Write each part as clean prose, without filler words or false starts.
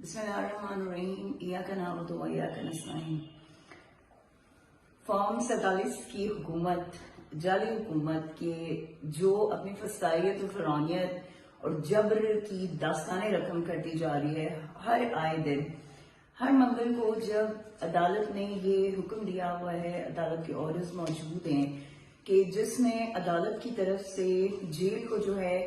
बिस्मिल्लाहिर्रहमानिर्रहीम। इय्याका नअबुदु व इय्याका नस्तईन। फॉर्म 47 की हुकूमत, जाली हुकूमत के जो अपनी फसाइयत और फिरौनियत और जबर की दास्तानें रकम करती जा रही है, हर आए दिन हर मंगल को जब अदालत ने ये हुक्म दिया हुआ है, अदालत के ऑर्डर्स मौजूद हैं कि जिसमें अदालत की तरफ से जेल को जो है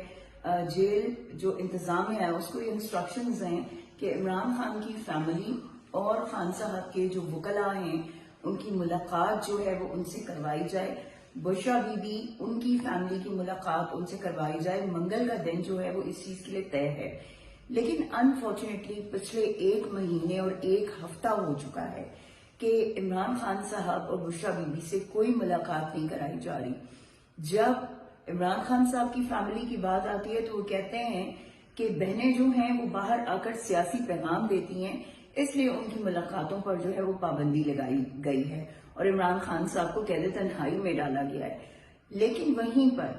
जेल जो इंतजाम है उसको ये इंस्ट्रक्शंस हैं कि इमरान खान की फैमिली और खान साहब के जो वकला हैं उनकी मुलाकात जो है वो उनसे करवाई जाए। बुशरा बीबी उनकी फैमिली की मुलाकात उनसे करवाई जाए। मंगल का दिन जो है वो इस चीज के लिए तय है, लेकिन अनफॉर्चुनेटली पिछले 1 महीने और 1 हफ्ता हो चुका है कि इमरान खान साहब और बुशरा बीबी से कोई मुलाकात नहीं कराई जा रही। जब इमरान खान साहब की फैमिली की बात आती है तो वो कहते हैं कि बहनें जो हैं वो बाहर आकर सियासी पैगाम देती हैं, इसलिए उनकी मुलाकातों पर जो है वो पाबंदी लगाई गई है और इमरान खान साहब को कैद तन्हाई में डाला गया है। लेकिन वहीं पर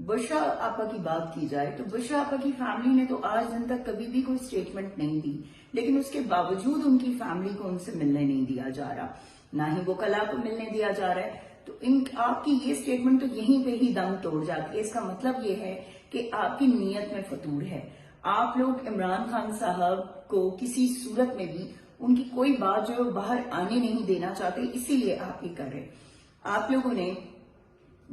बुशरा आपा की बात की जाए तो बुशरा आपा की फैमिली ने तो आज दिन तक कभी भी कोई स्टेटमेंट नहीं दी, लेकिन उसके बावजूद उनकी फैमिली को उनसे मिलने नहीं दिया जा रहा, ना ही वकला को मिलने दिया जा रहा है। तो आपकी ये स्टेटमेंट तो यहीं पे ही दम तोड़ जाती है। इसका मतलब ये है कि आपकी नीयत में फतूर है। आप लोग इमरान खान साहब को किसी सूरत में भी उनकी कोई बात जो है बाहर आने नहीं देना चाहते, इसीलिए आप ये कर रहे। आप लोगों ने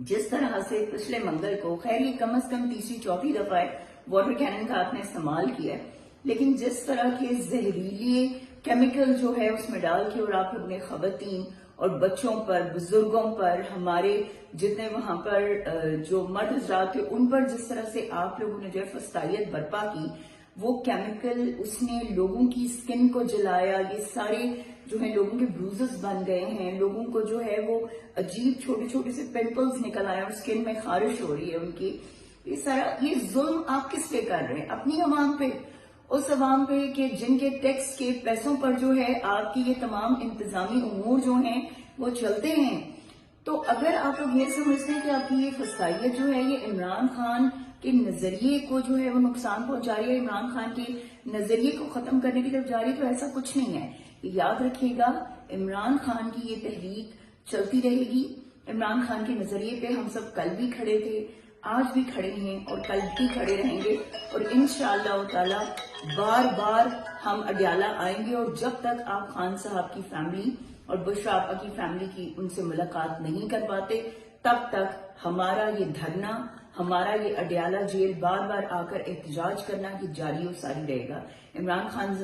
जिस तरह से पिछले मंगल को, खैर ये कम से कम तीसरी चौथी दफा है वाटर कैनन का आपने इस्तेमाल किया है, लेकिन जिस तरह के जहरीले केमिकल जो है उसमें डाल के और आप लोगों ने खवातीन और बच्चों पर, बुजुर्गों पर, हमारे जितने वहां पर जो मर्द हजरात थे उन पर जिस तरह से आप लोगों ने जो है फसाइयत बर्पा की, वो केमिकल उसने लोगों की स्किन को जलाया। ये सारे जो है लोगों के ब्रूजेस बन गए हैं, लोगों को जो है वो अजीब छोटे छोटे से पिंपल्स निकल आए और स्किन में खारिश हो रही है उनकी। ये सारा ये जुल्म आप किस पे कर रहे हैं? अपनी अवाम पे, उस अवाम पे कि जिनके टैक्स के पैसों पर जो है आपकी ये तमाम इंतजामी उमूर जो हैं वो चलते हैं। तो अगर आप लोग ये समझते हैं कि आपकी ये फसाइयत जो है ये इमरान खान के नजरिए को जो है वो नुकसान पहुंचा रही है, इमरान खान के नजरिए को खत्म करने की तरफ जा रही है, तो ऐसा कुछ नहीं है। याद रखिएगा, इमरान खान की ये तहरीक चलती रहेगी। इमरान खान के नजरिए पे हम सब कल भी खड़े थे, आज भी खड़े हैं और कल भी खड़े रहेंगे और इंशाअल्लाह ताला बार बार हम अडियाला आएंगे। और जब तक आप खान साहब की फैमिली और बुशरा आपा की फैमिली की उनसे मुलाकात नहीं कर पाते, तब तक हमारा ये धरना, हमारा ये अडियाला जेल बार बार आकर एहतजाज करना कि जारी और सारी रहेगा। इमरान खान